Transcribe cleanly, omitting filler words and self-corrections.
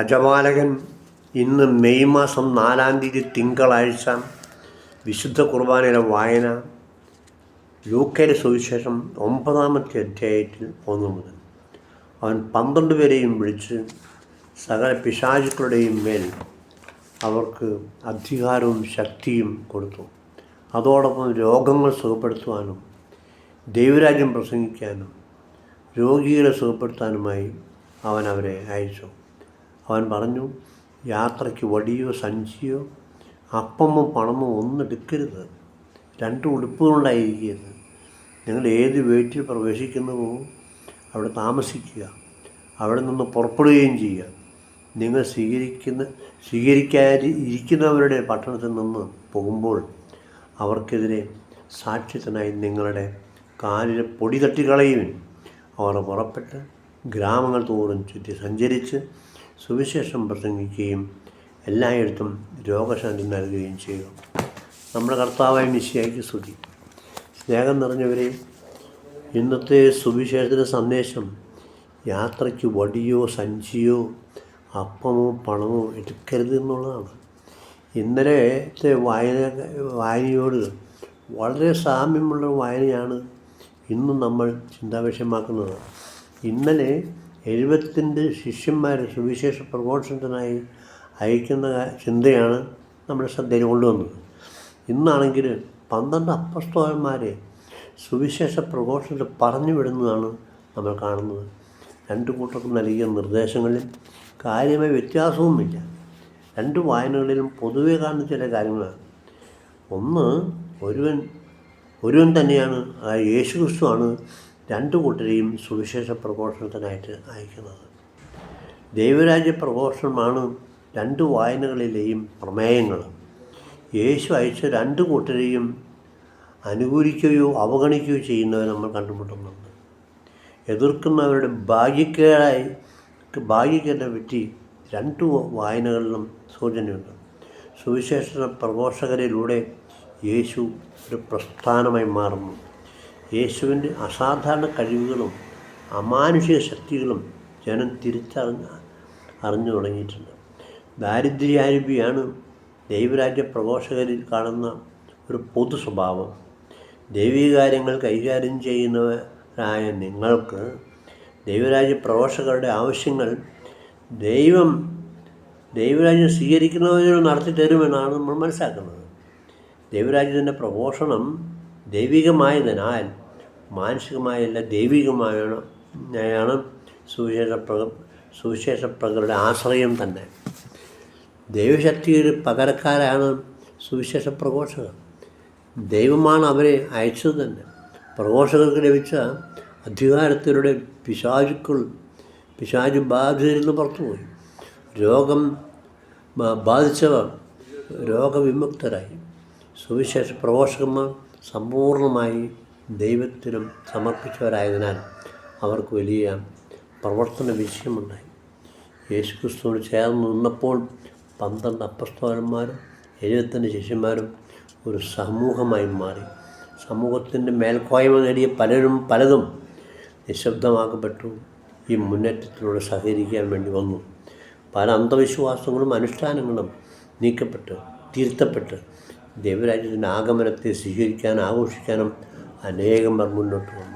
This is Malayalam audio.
അജപാലകൻ ഇന്ന് മെയ് മാസം 4-ാം തീയതി തിങ്കളാഴ്ച വിശുദ്ധ കുർബാനയുടെ വായന ലൂക്കയുടെ സുവിശേഷം 9-ാമത്തെ അധ്യായത്തിൽ 1 മുതൽ. അവൻ 12 പേരെയും വിളിച്ച് സകല പിശാചുക്കളുടെയും മേൽ അവർക്ക് അധികാരവും ശക്തിയും കൊടുത്തു. അതോടൊപ്പം രോഗങ്ങൾ സുഖപ്പെടുത്തുവാനും ദൈവരാജ്യം പ്രസംഗിക്കാനും രോഗികളെ സുഖപ്പെടുത്താനുമായി അവൻ അവരെ അയച്ചു. അവൻ പറഞ്ഞു, യാത്രയ്ക്ക് വടിയോ സഞ്ചിയോ അപ്പമോ പണമോ ഒന്നും എടുക്കരുത്. 2 ഉടുപ്പുകളുണ്ടായിരിക്കരുത്. നിങ്ങൾ ഏത് വീട്ടിൽ പ്രവേശിക്കുന്നുവോ അവിടെ താമസിക്കുക, അവിടെ നിന്ന് പുറപ്പെടുകയും ചെയ്യുക. നിങ്ങൾ സ്വീകരിക്കാതിരിക്കുന്നവരുടെ പട്ടണത്തിൽ നിന്ന് പോകുമ്പോൾ അവർക്കെതിരെ സാക്ഷ്യത്തിനായി നിങ്ങളുടെ കാലിൽ പൊടി തട്ടിക്കളയുവിൻ. അവർ പുറപ്പെട്ട് ഗ്രാമങ്ങൾ തോറും ചുറ്റി സഞ്ചരിച്ച് സുവിശേഷം പ്രസംഗിക്കുകയും എല്ലായിടത്തും രോഗശാന്തി നൽകുകയും ചെയ്തു. നമ്മുടെ കർത്താവായ മിശിഹായ്ക്ക് സ്തുതി. സ്നേഹം നിറഞ്ഞവരെ, ഇന്നത്തെ സുവിശേഷത്തിൻ്റെ സന്ദേശം യാത്രയ്ക്ക് വടിയോ സഞ്ചിയോ അപ്പമോ പണമോ എടുക്കരുത് എന്നുള്ളതാണ്. ഇന്നലത്തെ വായനയോട് വളരെ സാമ്യമുള്ള വായനയാണ് ഇന്നും നമ്മൾ ചിന്താവിഷയമാക്കുന്നത്. ഇന്നലെ 72 ശിഷ്യന്മാർ സുവിശേഷ പ്രഘോഷണത്തിനായി അയക്കുന്ന ചിന്തയാണ് നമ്മുടെ ശ്രദ്ധയിൽ കൊണ്ടുവന്നത്. ഇന്നാണെങ്കിൽ 12 അപ്പസ്തോലന്മാരെ സുവിശേഷ പ്രഘോഷണത്തിൽ പറഞ്ഞു വിടുന്നതാണ് നമ്മൾ കാണുന്നത്. 2 കൂട്ടർക്കും നൽകിയ നിർദ്ദേശങ്ങളിൽ കാര്യമായ വ്യത്യാസവുമില്ല. 2 വായനകളിലും പൊതുവെ കാണുന്ന ചില കാര്യങ്ങളാണ്. ഒന്ന്, ഒരുവൻ തന്നെയാണ്, അതായത് യേശുക്രിസ്തുവാണ് 2 കൂട്ടരെയും സുവിശേഷ പ്രഘോഷണത്തിനായിട്ട് അയക്കുന്നത്. ദൈവരാജ്യ പ്രഘോഷണമാണ് 2 വായനകളിലെയും പ്രമേയങ്ങൾ. യേശു അയച്ച 2 കൂട്ടരെയും അനുകൂലിക്കുകയോ അവഗണിക്കുകയോ ചെയ്യുന്നവരെ നമ്മൾ കണ്ടുമുട്ടുന്നുണ്ട്. എതിർക്കുന്നവരുടെ ഭാഗ്യക്കേടിനെ പറ്റി 2 വായനകളിലും സൂചനയുണ്ട്. സുവിശേഷ പ്രഘോഷകരിലൂടെ യേശു ഒരു പ്രസ്ഥാനമായി മാറുന്നു. യേശുവിൻ്റെ അസാധാരണ കഴിവുകളും അമാനുഷിക ശക്തികളും ജനം അറിഞ്ഞു തുടങ്ങിയിട്ടുണ്ട്. ദാരിദ്ര്യാരൂപിയാണ് ദൈവരാജ്യ പ്രഘോഷകരിൽ കാണുന്ന ഒരു പൊതു സ്വഭാവം. ദൈവിക കാര്യങ്ങൾ കൈകാര്യം ചെയ്യുന്നവരായ നിങ്ങൾക്ക് ദൈവരാജ്യ പ്രഘോഷകരുടെ ആവശ്യങ്ങൾ ദൈവരാജ്യം സ്വീകരിക്കുന്നവരോട് നടത്തി തരുമെന്നാണ് നമ്മൾ മനസ്സിലാക്കുന്നത്. ദൈവരാജ്യത്തിൻ്റെ പ്രഘോഷണം ദൈവികമായതിനാൽ മാനുഷികമായല്ല ദൈവികമായാണ് സുവിശേഷ പ്രകരുടെ ആശ്രയം തന്നെ. ദൈവശക്തിയുടെ പകരക്കാരാണ് സുവിശേഷ പ്രഘോഷകർ. ദൈവമാണ് അവരെ അയച്ചത് തന്നെ. പ്രഘോഷകർക്ക് ലഭിച്ച അധികാരത്തിലൂടെ പിശാചു ബാധിതരിൽ നിന്ന് പുറത്തുപോയി. രോഗം ബാധിച്ചവർ രോഗവിമുക്തരായി. സുവിശേഷ പ്രഘോഷകന്മാർ സമ്പൂർണ്ണമായി ദൈവത്തിനും സമർപ്പിച്ചവരായതിനാൽ അവർക്ക് വലിയ പ്രവർത്തന വിജയമുണ്ടായി. യേശുക്രിസ്തുവിനോട് ചേർന്ന് നിന്നപ്പോൾ 12 അപ്പസ്തോലന്മാരും 72 ശിഷ്യന്മാരും ഒരു സമൂഹമായി മാറി. സമൂഹത്തിൻ്റെ മേൽക്കോയ്മ നേടിയ പലതും നിശബ്ദമാക്കപ്പെട്ടു. ഈ മുന്നേറ്റത്തിലൂടെ സഹകരിക്കാൻ വേണ്ടി വന്നു. പല അന്ധവിശ്വാസങ്ങളും അനുഷ്ഠാനങ്ങളും തിരുത്തപ്പെട്ട് ദൈവരാജ്യത്തിൻ്റെ ആഗമനത്തെ സ്വീകരിക്കാനും ആഘോഷിക്കാനും അനേകം പേർ മുന്നോട്ട് വന്നു.